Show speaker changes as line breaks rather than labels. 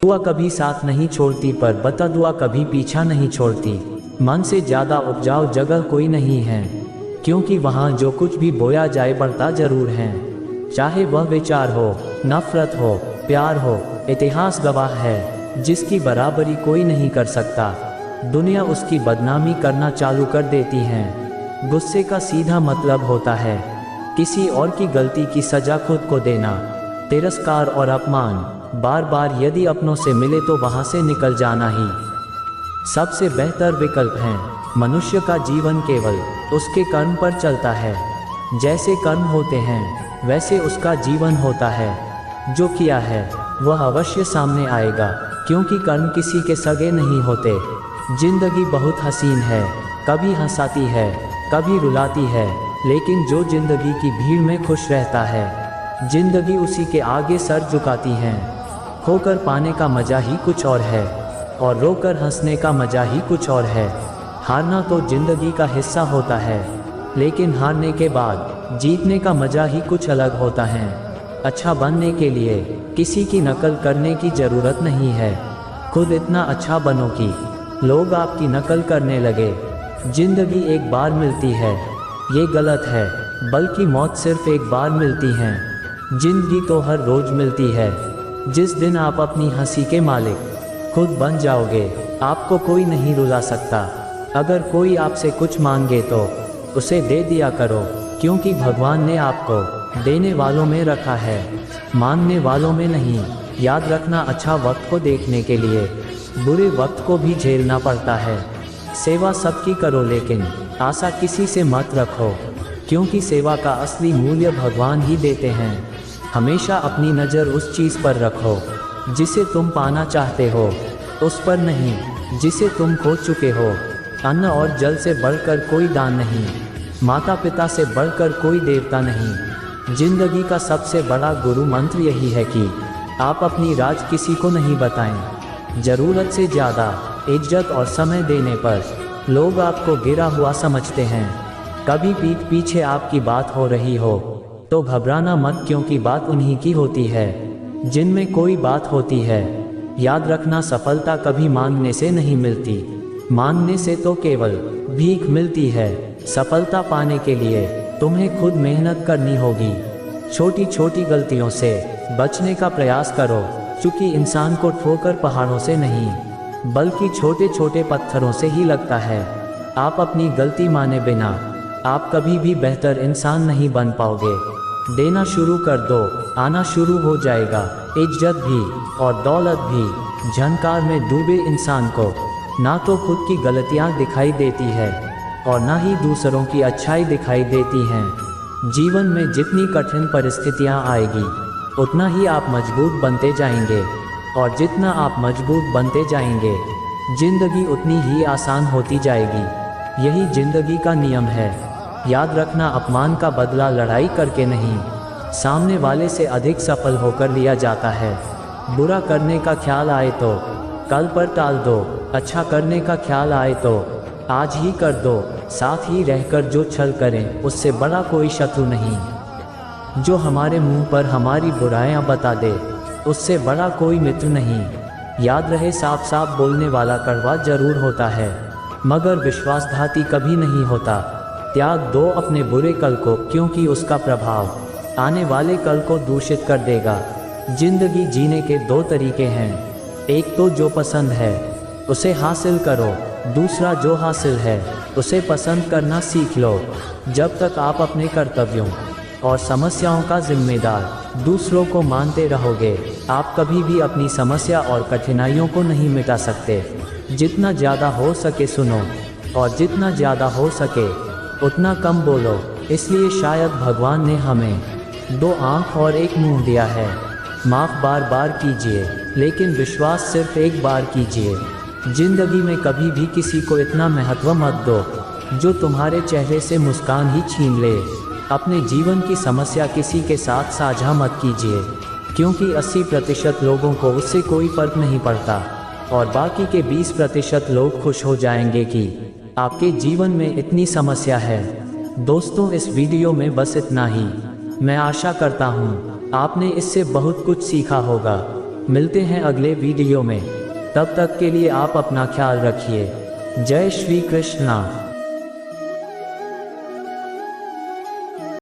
दुआ कभी साथ नहीं छोड़ती पर बददुआ कभी पीछा नहीं छोड़ती। मन से ज़्यादा उपजाऊ जगह कोई नहीं है, क्योंकि वहाँ जो कुछ भी बोया जाए बढ़ता जरूर है। चाहे वह विचार हो, नफरत हो, प्यार हो, इतिहास गवाह है जिसकी बराबरी कोई नहीं कर सकता। दुनिया उसकी बदनामी करना चालू कर देती है। गुस्से का सीधा मतलब होता है किसी और की गलती की सजा खुद को देना। तिरस्कार और अपमान बार बार यदि अपनों से मिले तो वहाँ से निकल जाना ही सबसे बेहतर विकल्प है। मनुष्य का जीवन केवल उसके कर्म पर चलता है। जैसे कर्म होते हैं वैसे उसका जीवन होता है। जो किया है वह अवश्य सामने आएगा, क्योंकि कर्म किसी के सगे नहीं होते। जिंदगी बहुत हसीन है, कभी हंसाती है, कभी रुलाती है, लेकिन जो जिंदगी की भीड़ में खुश रहता है जिंदगी उसी के आगे सर झुकाती है। खोकर पाने का मजा ही कुछ और है और रोकर हंसने का मजा ही कुछ और है। हारना तो जिंदगी का हिस्सा होता है, लेकिन हारने के बाद जीतने का मजा ही कुछ अलग होता है। अच्छा बनने के लिए किसी की नकल करने की ज़रूरत नहीं है, खुद इतना अच्छा बनो कि लोग आपकी नकल करने लगे। जिंदगी एक बार मिलती है, ये गलत है, बल्कि मौत सिर्फ एक बार मिलती है। जिंदगी तो हर रोज मिलती है। जिस दिन आप अपनी हंसी के मालिक खुद बन जाओगे, आपको कोई नहीं रुला सकता। अगर कोई आपसे कुछ मांगे तो उसे दे दिया करो, क्योंकि भगवान ने आपको देने वालों में रखा है, मांगने वालों में नहीं। याद रखना, अच्छा वक्त को देखने के लिए बुरे वक्त को भी झेलना पड़ता है। सेवा सबकी करो, लेकिन आशा किसी से मत रखो, क्योंकि सेवा का असली मूल्य भगवान ही देते हैं। हमेशा अपनी नज़र उस चीज़ पर रखो जिसे तुम पाना चाहते हो, उस पर नहीं जिसे तुम खो चुके हो। अन्न और जल से बढ़कर कोई दान नहीं, माता पिता से बढ़कर कोई देवता नहीं। जिंदगी का सबसे बड़ा गुरु मंत्र यही है कि आप अपनी राज किसी को नहीं बताएं। ज़रूरत से ज़्यादा इज्जत और समय देने पर लोग आपको गिरा हुआ समझते हैं। कभी पीठ पीछे आपकी बात हो रही हो तो घबराना मत, क्योंकि बात उन्हीं की होती है जिनमें कोई बात होती है। याद रखना, सफलता कभी मांगने से नहीं मिलती, मांगने से तो केवल भीख मिलती है। सफलता पाने के लिए तुम्हें खुद मेहनत करनी होगी। छोटी छोटी गलतियों से बचने का प्रयास करो, क्योंकि इंसान को ठोकर पहाड़ों से नहीं बल्कि छोटे छोटे पत्थरों से ही लगता है। आप अपनी गलती माने बिना आप कभी भी बेहतर इंसान नहीं बन पाओगे। देना शुरू कर दो, आना शुरू हो जाएगा इज्जत भी और दौलत भी। झनकार में डूबे इंसान को ना तो खुद की गलतियां दिखाई देती है और ना ही दूसरों की अच्छाई दिखाई देती हैं। जीवन में जितनी कठिन परिस्थितियां आएगी उतना ही आप मजबूत बनते जाएंगे, और जितना आप मजबूत बनते जाएंगे जिंदगी उतनी ही आसान होती जाएगी। यही जिंदगी का नियम है। याद रखना, अपमान का बदला लड़ाई करके नहीं, सामने वाले से अधिक सफल होकर लिया जाता है। बुरा करने का ख्याल आए तो कल पर टाल दो, अच्छा करने का ख्याल आए तो आज ही कर दो। साथ ही रहकर जो छल करें उससे बड़ा कोई शत्रु नहीं। जो हमारे मुंह पर हमारी बुराइयां बता दे उससे बड़ा कोई मित्र नहीं। याद रहे, साफ साफ बोलने वाला कड़वा जरूर होता है, मगर विश्वासघाती कभी नहीं होता। त्याग दो अपने बुरे कल को, क्योंकि उसका प्रभाव आने वाले कल को दूषित कर देगा। जिंदगी जीने के दो तरीके हैं, एक तो जो पसंद है उसे हासिल करो, दूसरा जो हासिल है उसे पसंद करना सीख लो। जब तक आप अपने कर्तव्यों और समस्याओं का जिम्मेदार दूसरों को मानते रहोगे, आप कभी भी अपनी समस्या और कठिनाइयों को नहीं मिटा सकते। जितना ज़्यादा हो सके सुनो, और जितना ज़्यादा हो सके उतना कम बोलो। इसलिए शायद भगवान ने हमें दो आँख और एक मुंह दिया है। माफ़ बार बार कीजिए, लेकिन विश्वास सिर्फ एक बार कीजिए। जिंदगी में कभी भी किसी को इतना महत्व मत दो जो तुम्हारे चेहरे से मुस्कान ही छीन ले। अपने जीवन की समस्या किसी के साथ साझा मत कीजिए, क्योंकि 80% लोगों को उससे कोई फर्क नहीं पड़ता और बाकी के 20% लोग खुश हो जाएंगे कि आपके जीवन में इतनी समस्या है। दोस्तों, इस वीडियो में बस इतना ही। मैं आशा करता हूँ आपने इससे बहुत कुछ सीखा होगा। मिलते हैं अगले वीडियो में। तब तक के लिए आप अपना ख्याल रखिए। जय श्री कृष्णा।